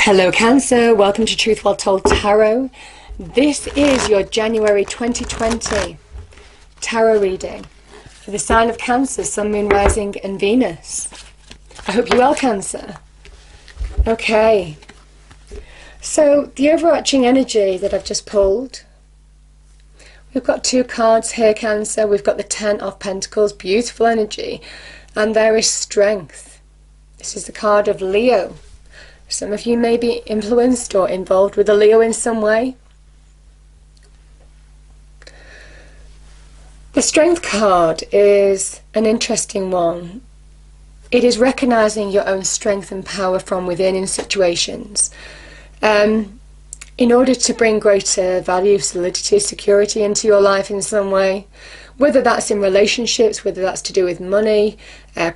Hello Cancer, welcome to Truth Well Told Tarot. This is your January 2020 tarot reading for the sign of Cancer, Sun, Moon, Rising and Venus. I hope you're well, Cancer. Okay, so the overarching energy that I've just pulled, we've got two cards here, Cancer. We've got the Ten of Pentacles, beautiful energy, and there is strength. This is the card of Leo. Some of you may be influenced or involved with a Leo in some way. The Strength card is an interesting one. It is recognizing your own strength and power from within in situations, in order to bring greater value, solidity, security into your life in some way, whether that's in relationships, whether that's to do with money,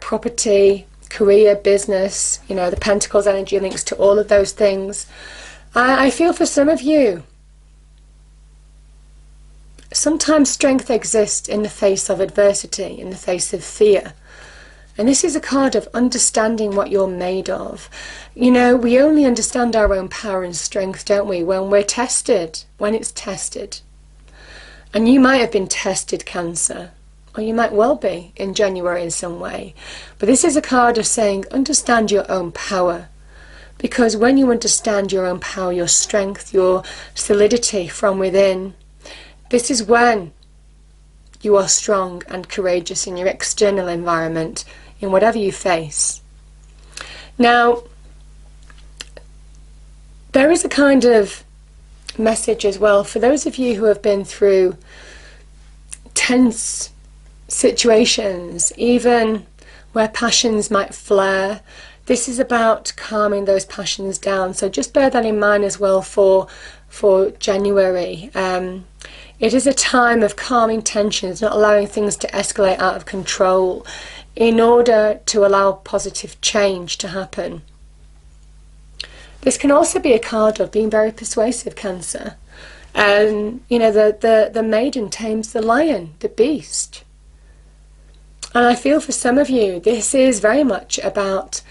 property, career, business. You know, the Pentacles energy links to all of those things. I feel for some of you, sometimes strength exists in the face of adversity, in the face of fear. And this is a card of understanding what you're made of. You know, we only understand our own power and strength, don't we, when we're tested, when it's tested. And you might have been tested, Cancer. Or you might well be in January in some way. But this is a card of saying, understand your own power. Because when you understand your own power, your strength, your solidity from within, this is when you are strong and courageous in your external environment, in whatever you face. Now, there is a kind of message as well for those of you who have been through tense situations, even where passions might flare. This is about calming those passions down, so just bear that in mind as well for January. It is a time of calming tensions, not allowing things to escalate out of control, in order to allow positive change to happen. This can also be a card of being very persuasive, Cancer. And you know, the maiden tames the lion, the beast. And I feel for some of you, this is very much about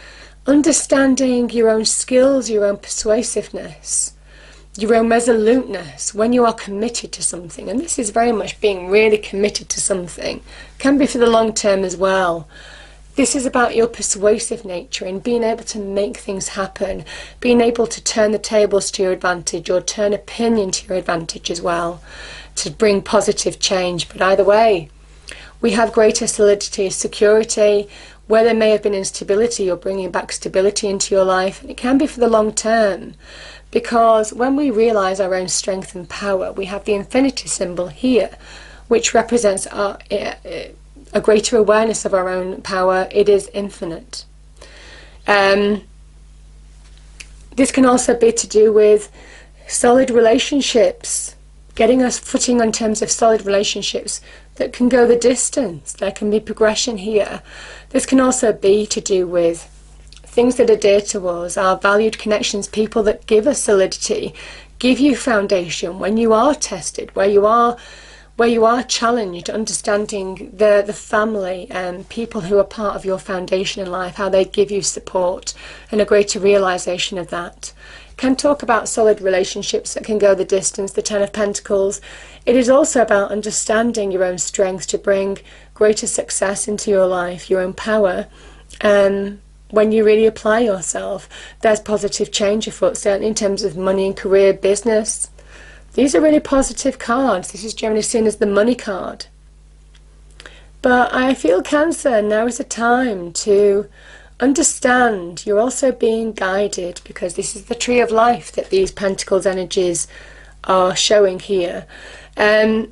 understanding your own skills, your own persuasiveness, your own resoluteness when you are committed to something. And this is very much being really committed to something. Can be for the long term as well. This is about your persuasive nature and being able to make things happen, being able to turn the tables to your advantage or turn opinion to your advantage as well, to bring positive change. But either way, we have greater solidity, security. Where there may have been instability, you're bringing back stability into your life. And it can be for the long term, because when we realize our own strength and power, we have the infinity symbol here, which represents a greater awareness of our own power. It is infinite. This can also be to do with solid relationships, getting us footing on terms of solid relationships that can go the distance. There can be progression here. This can also be to do with things that are dear to us, our valued connections, people that give us solidity, give you foundation when you are tested, where you are challenged, understanding the family and people who are part of your foundation in life, how they give you support and a greater realization of that. Can talk about solid relationships that can go the distance, the Ten of Pentacles. It is also about understanding your own strength to bring greater success into your life, your own power. When you really apply yourself, there's positive change afoot, certainly in terms of money and career, business. These are really positive cards. This is generally seen as the money card. But I feel, Cancer, now is a time to understand you're also being guided, because this is the tree of life that these Pentacles energies are showing here. The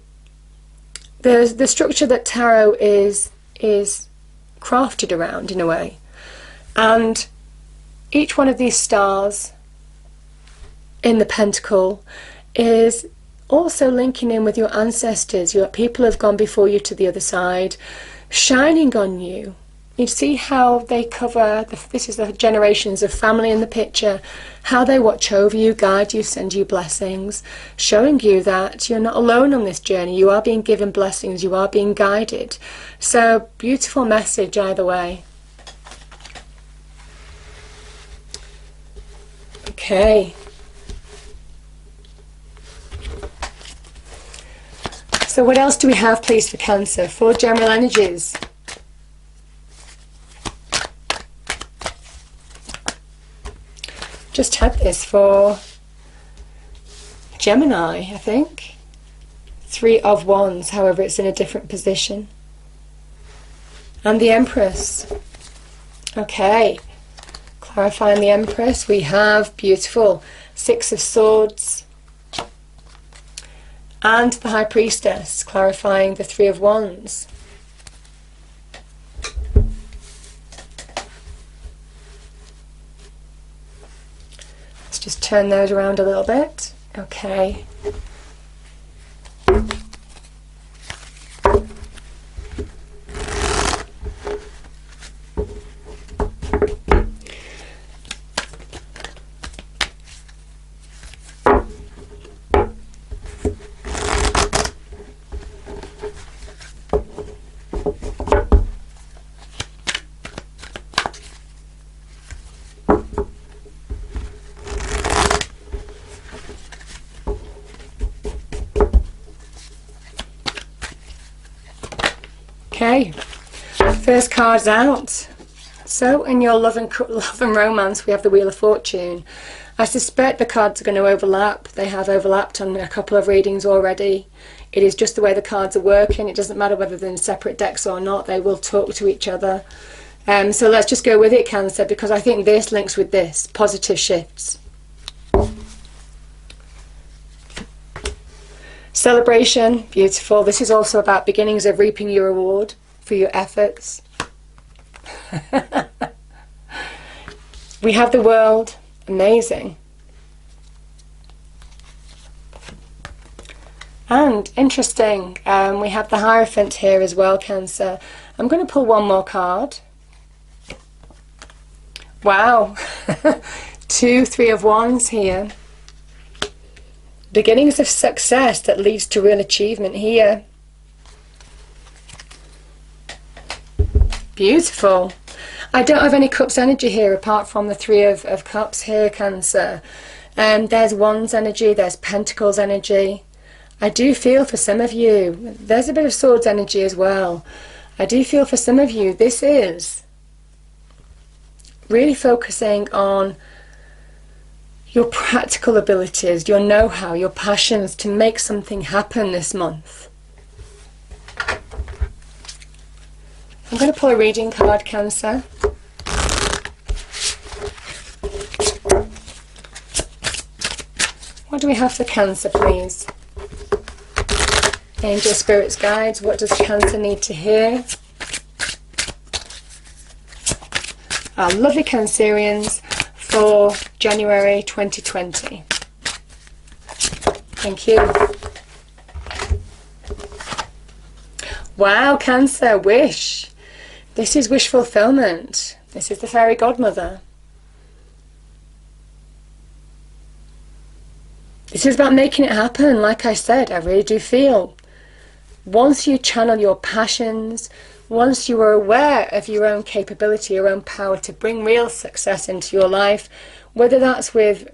structure that tarot is crafted around, in a way. And each one of these stars in the pentacle is also linking in with your ancestors, your people who have gone before you to the other side, shining on you. You see how they cover, this is the generations of family in the picture, how they watch over you, guide you, send you blessings, showing you that you're not alone on this journey. You are being given blessings, you are being guided. So, beautiful message either way. Okay. So what else do we have, please, for Cancer? For general energies. Just had this for Gemini, I think. 3 of Wands, however, it's in a different position. And the Empress. Okay. Clarifying the Empress, we have beautiful 6 of Swords. And the High Priestess, clarifying the 3 of Wands. Let's just turn those around a little bit. Okay. Okay, first card's out. So in your love and romance, we have the Wheel of Fortune. I suspect the cards are going to overlap. They have overlapped on a couple of readings already. It is just the way the cards are working. It doesn't matter whether they're in separate decks or not. They will talk to each other. So let's just go with it, Cancer, because I think this links with this. Positive shifts. Celebration, beautiful. This is also about beginnings of reaping your reward for your efforts. We have the World, amazing. And interesting, we have the Hierophant here as well, Cancer. I'm going to pull one more card. Wow, 2, 3 of Wands here. Beginnings of success that leads to real achievement here. Beautiful. I don't have any Cups energy here apart from the 3 of Cups here, Cancer. There's Wands energy, there's Pentacles energy. I do feel for some of you, there's a bit of Swords energy as well. I do feel for some of you, this is really focusing on your practical abilities, your know-how, your passions to make something happen this month. I'm going to pull a reading card, Cancer. What do we have for Cancer, please? Angel, Spirits, Guides, what does Cancer need to hear? Our lovely Cancerians for January 2020. Thank you. Wow, Cancer, wish. This is wish fulfillment. This is the fairy godmother. This is about making it happen. Like I said, I really do feel once you channel your passions, once you are aware of your own capability, your own power to bring real success into your life, whether that's with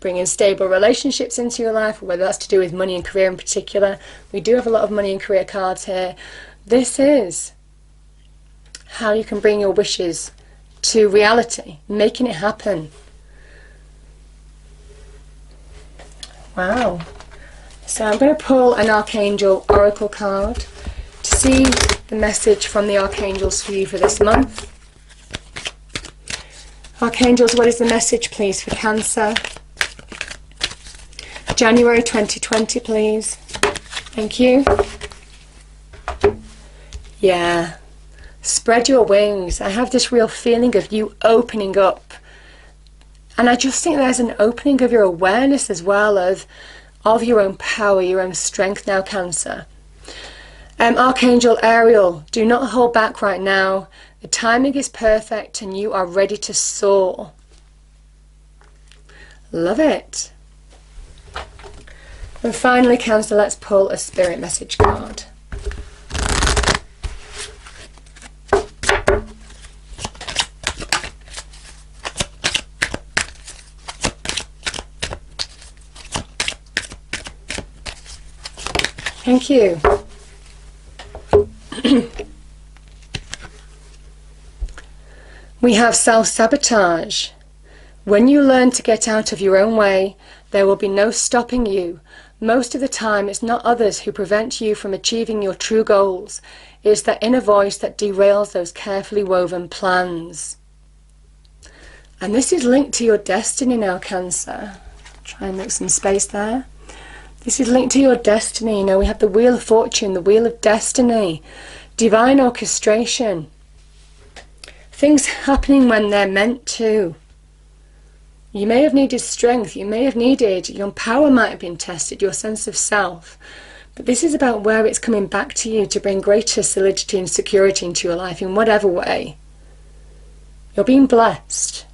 bringing stable relationships into your life, or whether that's to do with money and career in particular. We do have a lot of money and career cards here. This is how you can bring your wishes to reality, making it happen. Wow. So I'm going to pull an Archangel Oracle card to see the message from the Archangels for you for this month. Archangels, what is the message, please, for Cancer? January 2020, please. Thank you. Yeah. Spread your wings. I have this real feeling of you opening up. And I just think there's an opening of your awareness as well of your own power, your own strength now, Cancer. Archangel Ariel, do not hold back right now. The timing is perfect and you are ready to soar. Love it. And finally, Cancer, let's pull a spirit message card. Thank you. We have self-sabotage. When you learn to get out of your own way, there will be no stopping you. Most of the time, it's not others who prevent you from achieving your true goals. It's that inner voice that derails those carefully woven plans. And this is linked to your destiny now, Cancer. Try and make some space there. This is linked to your destiny. You know, we have the Wheel of Fortune, the Wheel of Destiny, divine orchestration. Things happening when they're meant to. You may have needed strength, you may have needed, your power might have been tested, your sense of self. But this is about where it's coming back to you to bring greater solidity and security into your life in whatever way. You're being blessed.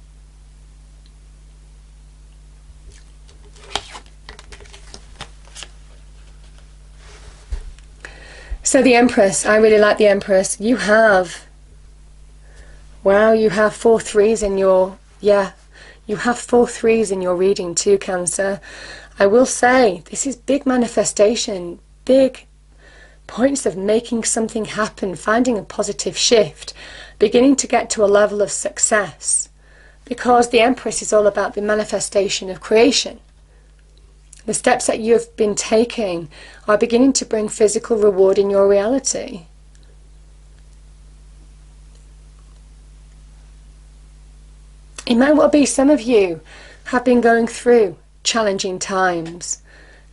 So the Empress, I really like the Empress. You have, wow, you have 4 threes in your, you have 4 threes in your reading too, Cancer. I will say, this is big manifestation, big points of making something happen, finding a positive shift, beginning to get to a level of success. Because the Empress is all about the manifestation of creation. The steps that you've been taking are beginning to bring physical reward in your reality. It might well be some of you have been going through challenging times.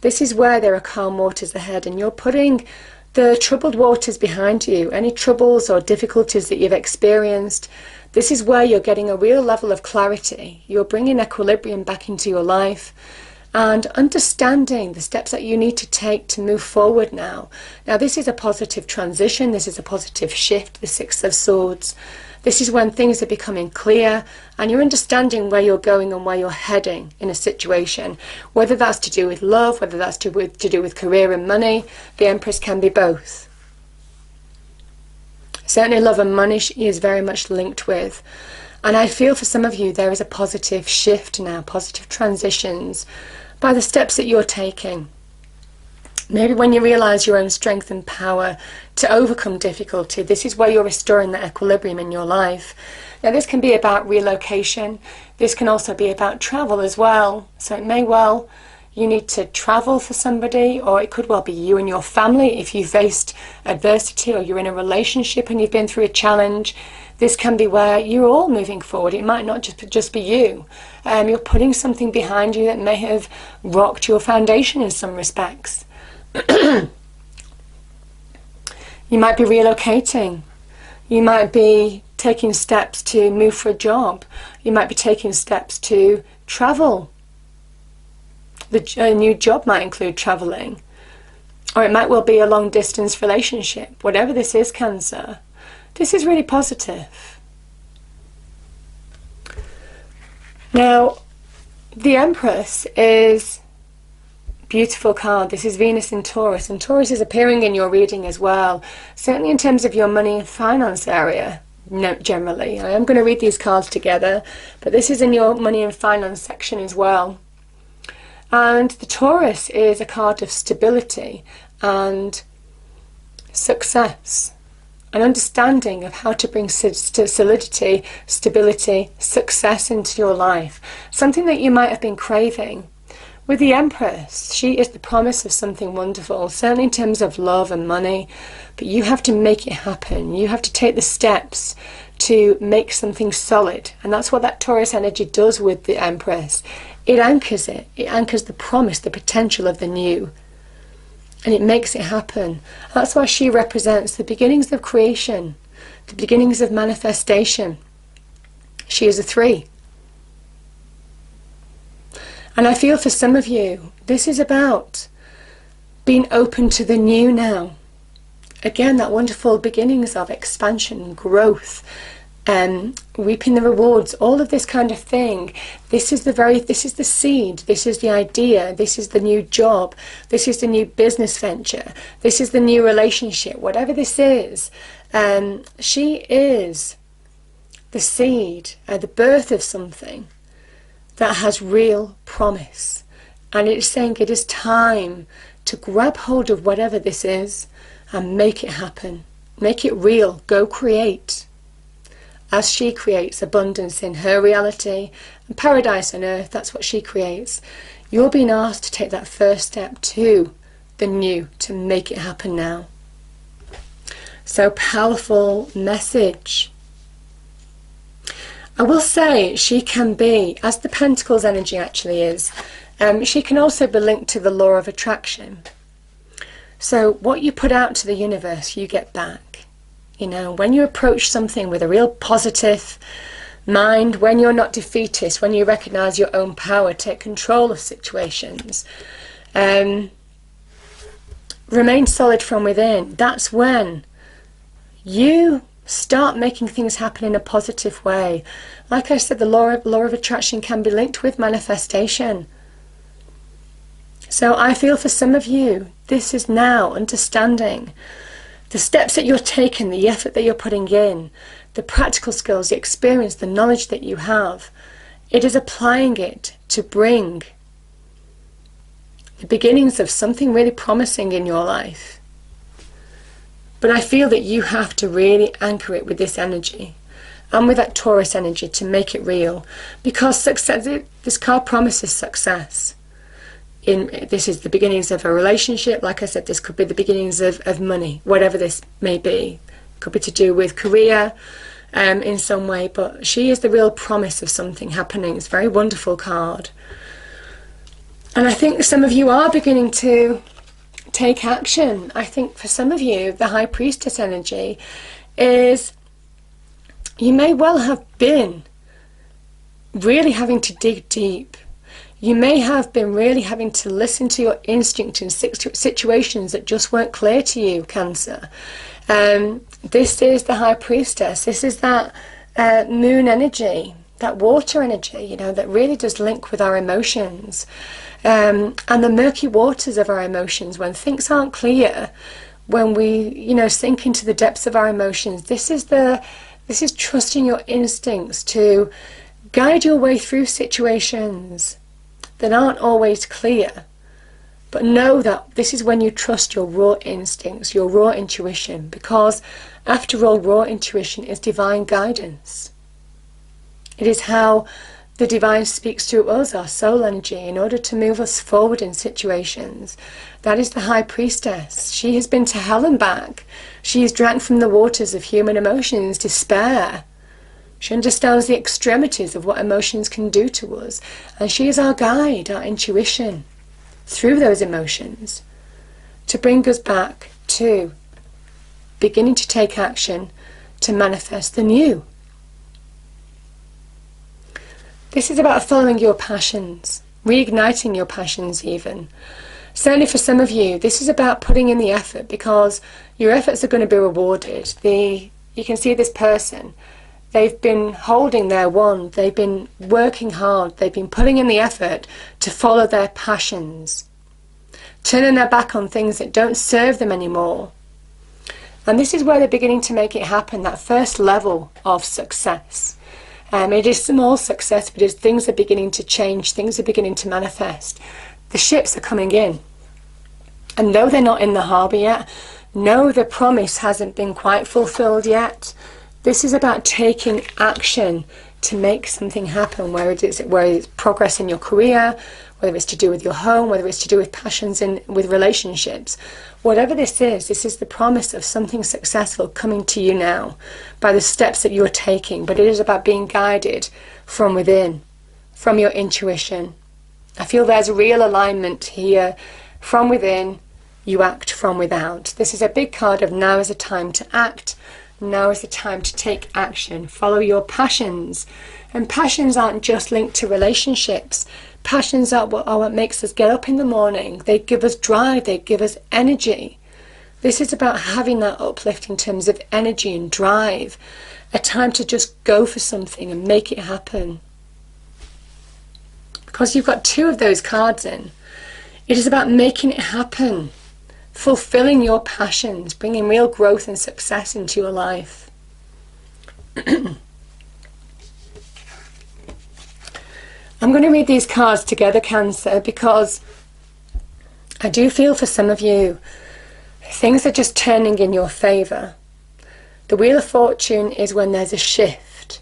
This is where there are calm waters ahead, and you're putting the troubled waters behind you. Any troubles or difficulties that you've experienced, this is where you're getting a real level of clarity. You're bringing equilibrium back into your life and understanding the steps that you need to take to move forward now. Now, this is a positive transition. This is a positive shift, the Six of Swords. This is when things are becoming clear and you're understanding where you're going and where you're heading in a situation. Whether that's to do with love, whether that's to do with career and money, the Empress can be both. Certainly love and money she is very much linked with. And I feel for some of you there is a positive shift now, positive transitions by the steps that you're taking. Maybe when you realise your own strength and power to overcome difficulty, this is where you're restoring that equilibrium in your life. Now this can be about relocation. This can also be about travel as well. So it may well, you need to travel for somebody, or it could well be you and your family if you faced adversity, or you're in a relationship and you've been through a challenge. This can be where you're all moving forward. It might not just be you. You're putting something behind you that may have rocked your foundation in some respects. You might be relocating. You might be taking steps to move for a job. You might be taking steps to travel. A new job might include traveling. Or it might well be a long distance relationship. Whatever this is, Cancer, this is really positive. Now, the Empress is a beautiful card. This is Venus in Taurus, and Taurus is appearing in your reading as well, certainly in terms of your money and finance area. No, generally. I am going to read these cards together, but this is in your money and finance section as well. And the Taurus is a card of stability and success. An understanding of how to bring solidity, stability, success into your life. Something that you might have been craving. With the Empress, she is the promise of something wonderful, certainly in terms of love and money, but you have to make it happen. You have to take the steps to make something solid, and that's what that Taurus energy does with the Empress. It anchors it. It anchors the promise, the potential of the new, and it makes it happen. That's why she represents the beginnings of creation, the beginnings of manifestation. She is a 3. And I feel for some of you, this is about being open to the new now. Again, that wonderful beginnings of expansion, growth, reaping the rewards, all of this kind of thing. This is the seed, this is the idea, this is the new job, this is the new business venture, this is the new relationship, whatever this is. She is the seed, the birth of something that has real promise. And it's saying it is time to grab hold of whatever this is and make it happen. Make it real. Go create. As she creates abundance in her reality and paradise on earth, that's what she creates. You're being asked to take that first step to the new, to make it happen now. So powerful message. I will say she can be, as the Pentacles energy actually is, she can also be linked to the law of attraction. So what you put out to the universe, you get back. You know, when you approach something with a real positive mind, when you're not defeatist, when you recognize your own power, take control of situations, remain solid from within, that's when you start making things happen in a positive way. Like I said, the law of attraction can be linked with manifestation. So I feel for some of you, this is now understanding the steps that you're taking, the effort that you're putting in, the practical skills, the experience, the knowledge that you have. It is applying it to bring the beginnings of something really promising in your life. But I feel that you have to really anchor it with this energy and with that Taurus energy to make it real. Because success, this card promises success. This is the beginnings of a relationship. Like I said, this could be the beginnings of money, whatever this may be. It could be to do with career in some way, but she is the real promise of something happening. It's a very wonderful card. And I think some of you are beginning to take action. I think for some of you, the High Priestess energy is, you may well have been really having to dig deep. You may have been really having to listen to your instinct in situations that just weren't clear to you, Cancer. This is the High Priestess. This is that moon energy, that water energy, you know, that really does link with our emotions. And the murky waters of our emotions, when things aren't clear, when we, you know, sink into the depths of our emotions. This is trusting your instincts to guide your way through situations that aren't always clear, but know that this is when you trust your raw instincts, your raw intuition, because after all, raw intuition is divine guidance. It is how the divine speaks to us, our soul energy, in order to move us forward in situations. That is the High Priestess. She has been to hell and back. She has drank from the waters of human emotions, despair. She understands the extremities of what emotions can do to us, and she is our guide, our intuition, through those emotions, to bring us back to beginning to take action to manifest the new. This is about following your passions, reigniting your passions even. Certainly for some of you, this is about putting in the effort, because your efforts are going to be rewarded. You can see this person. They've been holding their wand, they've been working hard, they've been putting in the effort to follow their passions, turning their back on things that don't serve them anymore. And this is where they're beginning to make it happen, that first level of success. It is small success, but as things are beginning to change, things are beginning to manifest. The ships are coming in. And though they're not in the harbour yet, no, the promise hasn't been quite fulfilled yet. This is about taking action to make something happen, whether it's progress in your career, whether it's to do with your home, whether it's to do with passions with relationships. Whatever this is the promise of something successful coming to you now by the steps that you're taking. But it is about being guided from within, from your intuition. I feel there's real alignment here. From within, you act from without. This is a big card of now is the time to act. Now is the time to take action. Follow your passions. And passions aren't just linked to relationships. Passions are what makes us get up in the morning. They give us drive. They give us energy. This is about having that uplift in terms of energy and drive. A time to just go for something and make it happen. Because you've got two of those cards in. It is about making it happen. Fulfilling your passions, bringing real growth and success into your life. I'm going to read these cards together, Cancer, because I do feel for some of you, things are just turning in your favour. The Wheel of Fortune is when there's a shift,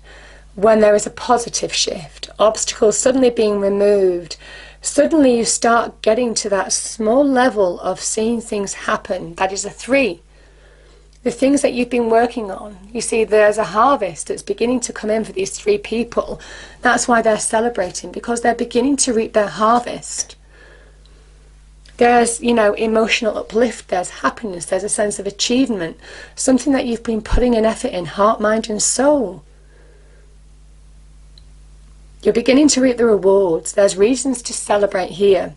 when there is a positive shift, obstacles suddenly being removed. Suddenly you start getting to that small level of seeing things happen. That is a 3. The things that you've been working on. You see, there's a harvest that's beginning to come in for these 3 people. That's why they're celebrating, because they're beginning to reap their harvest. There's, emotional uplift, there's happiness, there's a sense of achievement, something that you've been putting an effort in, heart, mind and soul. You're beginning to reap the rewards. There's reasons to celebrate here.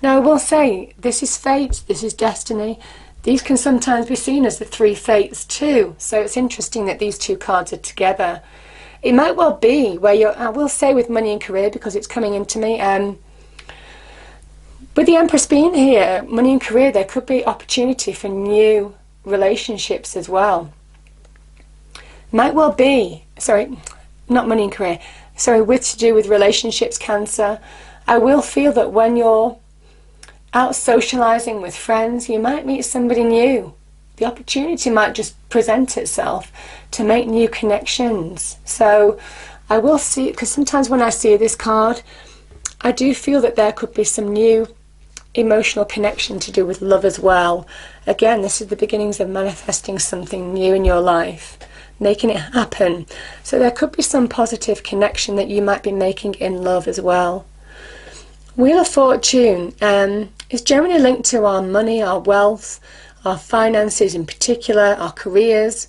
Now I will say, this is fate, this is destiny. These can sometimes be seen as the 3 fates too. So it's interesting that these 2 cards are together. It might well be where I will say with money and career, because it's coming into me, with the Empress being here, money and career, there could be opportunity for new relationships as well. Might well be, sorry, not money and career, sorry, to do with relationships, Cancer. I will feel that when you're out socializing with friends, you might meet somebody new. The opportunity might just present itself to make new connections. So I will see, because sometimes when I see this card, I do feel that there could be some new emotional connection to do with love as well. Again, this is the beginnings of manifesting something new in your life, making it happen. So there could be some positive connection that you might be making in love as well. Wheel of Fortune is generally linked to our money, our wealth, our finances in particular, our careers.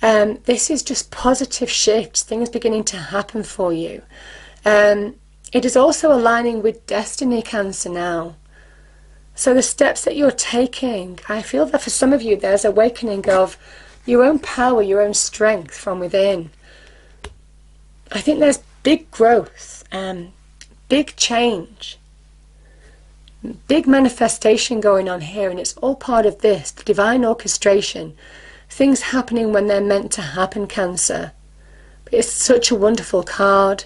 This is just positive shifts, things beginning to happen for you. It is also aligning with destiny, Cancer, now. So the steps that you're taking, I feel that for some of you there's awakening of your own power, your own strength from within. I think there's big growth, big change, big manifestation going on here, and it's all part of this, the divine orchestration. Things happening when they're meant to happen, Cancer. It's such a wonderful card.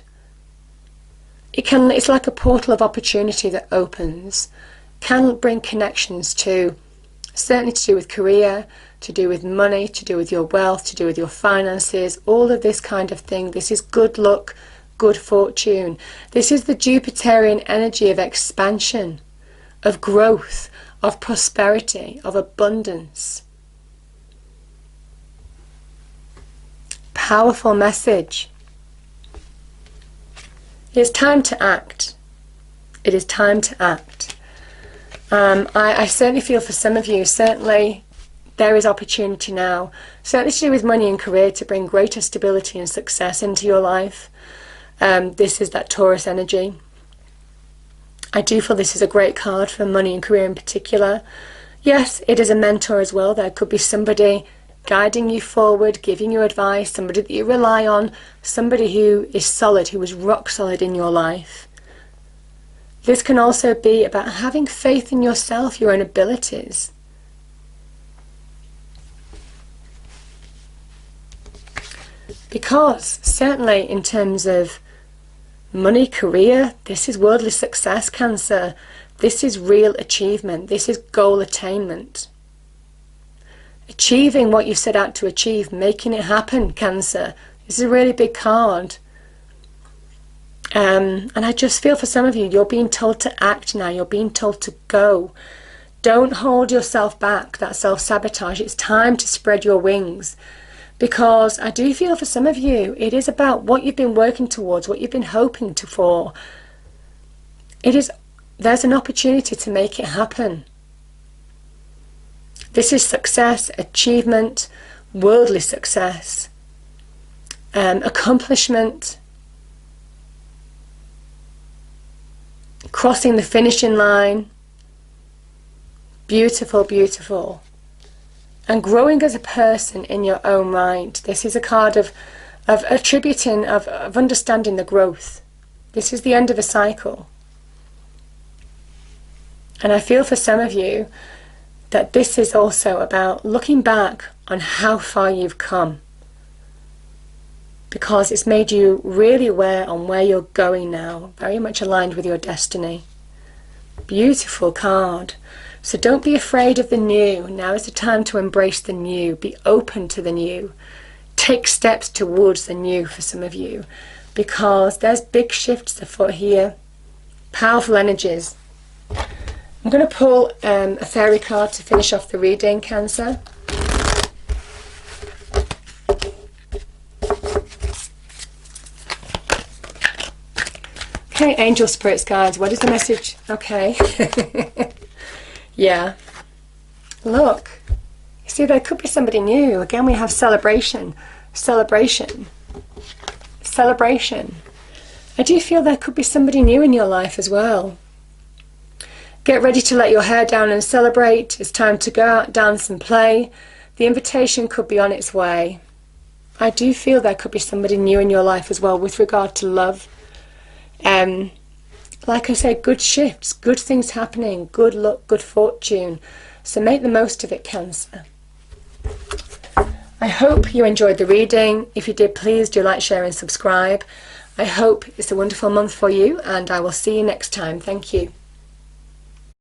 It's like a portal of opportunity that opens. Can bring connections to, certainly to do with career, to do with money, to do with your wealth, to do with your finances, all of this kind of thing. This is good luck, good fortune. This is the Jupiterian energy of expansion, of growth, of prosperity, of abundance. Powerful message. It's time to act. It is time to act. I certainly feel for some of you, certainly there is opportunity now, certainly to do with money and career, to bring greater stability and success into your life. This is that Taurus energy. I do feel this is a great card for money and career in particular. Yes, it is a mentor as well. There could be somebody guiding you forward, giving you advice, somebody that you rely on, somebody who is solid, who is rock solid in your life. This can also be about having faith in yourself, your own abilities. Because certainly in terms of money, career, this is worldly success, Cancer. This is real achievement. This is goal attainment. Achieving what you set out to achieve, making it happen, Cancer. This is a really big card. And I just feel for some of you, you're being told to act now. You're being told to go. Don't hold yourself back, that self-sabotage. It's time to spread your wings. Because I do feel for some of you, it is about what you've been working towards, what you've been hoping for. There's an opportunity to make it happen. This is success, achievement, worldly success, accomplishment, crossing the finishing line. Beautiful, beautiful. And growing as a person in your own right. This is a card of attributing, of understanding the growth. This is the end of a cycle. And I feel for some of you that this is also about looking back on how far you've come. Because it's made you really aware on where you're going now, very much aligned with your destiny. Beautiful card. So don't be afraid of the new. Now is the time to embrace the new. Be open to the new. Take steps towards the new for some of you, because there's big shifts afoot here. Powerful energies. I'm going to pull a fairy card to finish off the reading, Cancer. Okay, angel, spirits, guides, what is the message? Okay. Yeah. Look. You see, there could be somebody new. Again, we have celebration. Celebration. Celebration. I do feel there could be somebody new in your life as well. Get ready to let your hair down and celebrate. It's time to go out, dance and play. The invitation could be on its way. I do feel there could be somebody new in your life as well with regard to love. Like I said, good shifts, good things happening, good luck, good fortune. So make the most of it, Cancer. I hope you enjoyed the reading. If you did, please do like, share and subscribe. I hope it's a wonderful month for you, and I will see you next time. Thank you.